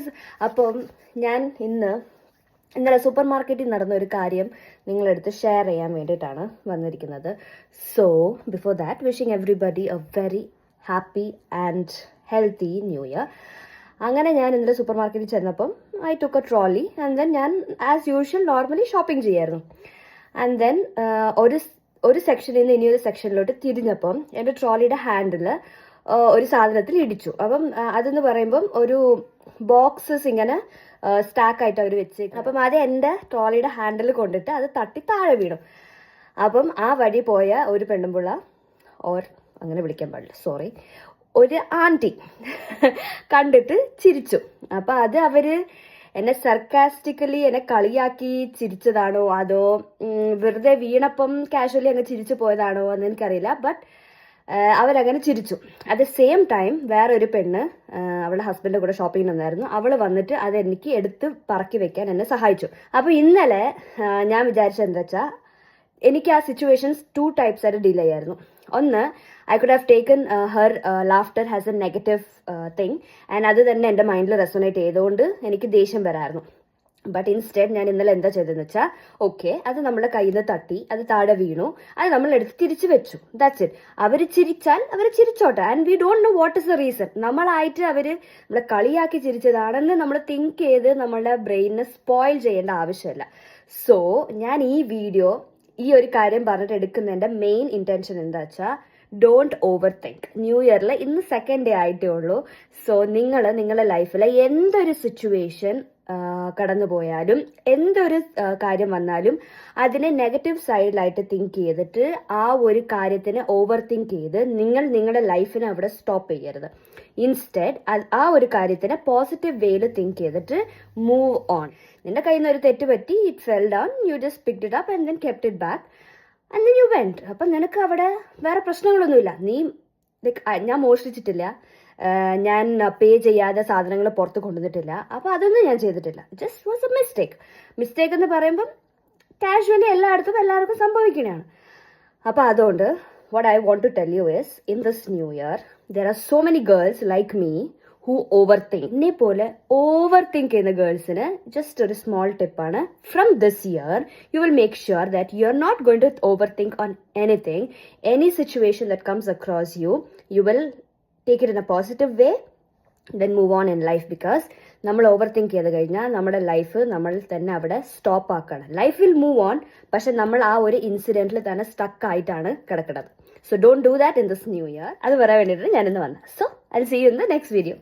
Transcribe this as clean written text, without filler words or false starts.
Guys, അപ്പം ഞാൻ ഇന്നലെ സൂപ്പർ മാർക്കറ്റിൽ നടന്ന ഒരു കാര്യം നിങ്ങളെടുത്ത് ഷെയർ ചെയ്യാൻ വേണ്ടിയിട്ടാണ് വന്നിരിക്കുന്നത്. So before that, wishing everybody A very happy and healthy new year. അങ്ങനെ ഞാൻ ഇന്നലെ സൂപ്പർ മാർക്കറ്റിൽ ചെന്നപ്പം I took A trolley and then ഞാൻ ആസ് യൂഷ്വൽ നോർമലി ഷോപ്പിംഗ് ചെയ്യായിരുന്നു. ആൻഡ് ദെൻ ഒരു സെക്ഷനിൽ നിന്ന് ഇനിയൊരു സെക്ഷനിലോട്ട് തിരിഞ്ഞപ്പം എൻ്റെ ട്രോളിയുടെ ഹാൻഡിൽ ഒരു സാധനത്തിൽ ഇടിച്ചു. അപ്പം അതെന്ന് പറയുമ്പം ഒരു ബോക്സസ് ഇങ്ങനെ സ്റ്റാക്ക് ആയിട്ട് അവർ വെച്ചേക്കും. അപ്പം അത് എൻ്റെ ട്രോളിയുടെ ഹാൻഡിൽ കൊണ്ടിട്ട് അത് തട്ടി താഴെ വീണു. അപ്പം ആ വഴി പോയ ഒരു പെണ്ണുമ്പിള്ള, ഓർ അങ്ങനെ വിളിക്കാൻ പാടില്ല, സോറി, ഒരു ആൻറ്റി കണ്ടിട്ട് ചിരിച്ചു. അപ്പം അത് അവര് എന്നെ സർക്കാസ്റ്റിക്കലി എന്നെ കളിയാക്കി ചിരിച്ചതാണോ അതോ വെറുതെ വീണപ്പം കാഷ്വലി അങ്ങ് ചിരിച്ചു പോയതാണോ എന്ന് എനിക്കറിയില്ല. ബട്ട് അവരങ്ങനെ ചിരിച്ചു. അറ്റ് ദ സെയിം ടൈം വേറൊരു പെണ്ണ് അവളുടെ ഹസ്ബൻഡിന്റെ കൂടെ ഷോപ്പിംഗ് വന്നായിരുന്നു. അവൾ വന്നിട്ട് അത് എനിക്ക് എടുത്ത് പറക്കി വെക്കാൻ എന്നെ സഹായിച്ചു. അപ്പോൾ ഇന്നലെ ഞാൻ വിചാരിച്ചത് എന്താ വെച്ചാൽ, എനിക്ക് ആ സിറ്റുവേഷൻസ് 2 types ആയിട്ട് ഡീൽ ചെയ്യായിരുന്നു. ഒന്ന്, I could have taken her laughter has A negative thing and അത് തന്നെ എൻ്റെ മൈൻഡിൽ റെസൊണേറ്റ് ചെയ്തുകൊണ്ട് എനിക്ക് ദേഷ്യം വരായിരുന്നു. ബട്ട് ഇൻസ്റ്റെഡ് ഞാൻ ഇന്നലെ എന്താ ചെയ്തതെന്ന് വെച്ചാൽ, ഓക്കെ, അത് നമ്മുടെ കയ്യിൽ നിന്ന് തട്ടി അത് താഴെ വീണു, അത് നമ്മൾ എടുത്ത് തിരിച്ചു വെച്ചു, ദാറ്റ്സ് ഇറ്റ്. അവർ ചിരിച്ചാൽ അവർ ചിരിച്ചോട്ടെ, and we don't know what is the reason. നമ്മളായിട്ട് അവർ നമ്മളെ കളിയാക്കി ചിരിച്ചതാണെന്ന് നമ്മൾ തിങ്ക് ചെയ്ത് നമ്മളുടെ ബ്രെയിനിനെ സ്പോയിൽ ചെയ്യേണ്ട ആവശ്യമില്ല. സോ ഞാൻ ഈ വീഡിയോ ഈ ഒരു കാര്യം പറഞ്ഞിട്ട് എടുക്കുന്നതിൻ്റെ മെയിൻ ഇൻറ്റൻഷൻ എന്താ വെച്ചാൽ, ഡോണ്ട് ഓവർ തിങ്ക്. ന്യൂ ഇയറിൽ ഇന്ന് 2nd day ആയിട്ടേ ഉള്ളൂ. സോ നിങ്ങൾ നിങ്ങളുടെ ലൈഫിൽ എന്തൊരു സിറ്റുവേഷൻ കടന്നു പോയാലും എന്തൊരു കാര്യം വന്നാലും അതിനെ നെഗറ്റീവ് സൈഡിലായിട്ട് തിങ്ക് ചെയ്തിട്ട് ആ ഒരു കാര്യത്തിന് ഓവർ തിങ്ക് ചെയ്ത് നിങ്ങളുടെ ലൈഫിനെ അവിടെ സ്റ്റോപ്പ് ചെയ്യരുത്. ഇൻസ്റ്റെഡ് ആ ഒരു കാര്യത്തിന് പോസിറ്റീവ് വേയിൽ തിങ്ക് ചെയ്തിട്ട് മൂവ് ഓൺ. നിന്റെ കയ്യിൽ നിന്ന് ഒരു തെറ്റ് പറ്റി, it fell down, you just picked it up and then kept it back and then you went. അപ്പം നിനക്ക് അവിടെ വേറെ പ്രശ്നങ്ങളൊന്നുമില്ല. ഞാൻ മോഷ്ടിച്ചിട്ടില്ല, ഞാൻ പേ ചെയ്യാതെ സാധനങ്ങൾ പുറത്ത് കൊണ്ടുവന്നിട്ടില്ല, അപ്പോൾ അതൊന്നും ഞാൻ ചെയ്തിട്ടില്ല. ജസ്റ്റ് വാസ് എ മിസ്റ്റേക്ക് എന്ന് പറയുമ്പം കാഷ്വലി എല്ലാവർക്കും സംഭവിക്കുന്നതാണ്. അപ്പോൾ അതുകൊണ്ട് what I want to tell you is, in this new year there are so many girls like me who overthink. എന്നെ പോലെ ഓവർ തിങ്ക് ചെയ്യുന്ന ഗേൾസിന് ജസ്റ്റ് ഒരു സ്മോൾ ടിപ്പാണ്. From this year you will make sure that you are not going to overthink on anything. Any situation that comes across you will take it in a positive way, then move on in life. Because നമ്മൾ over think ചെയ്ത് കഴിഞ്ഞാൽ നമ്മുടെ life നമ്മൾ തന്നെ അവിടെ stop ആക്കണം. Life will move on, പക്ഷെ നമ്മൾ ആ ഒരു ഇൻസിഡന്റിൽ തന്നെ സ്റ്റക്ക് ആയിട്ടാണ് കിടക്കുന്നത്. So don't do that in this new year. അത് പറയാൻ വേണ്ടിയിട്ട് ഞാനിന്ന് വന്നത്. So I will see you in the next video.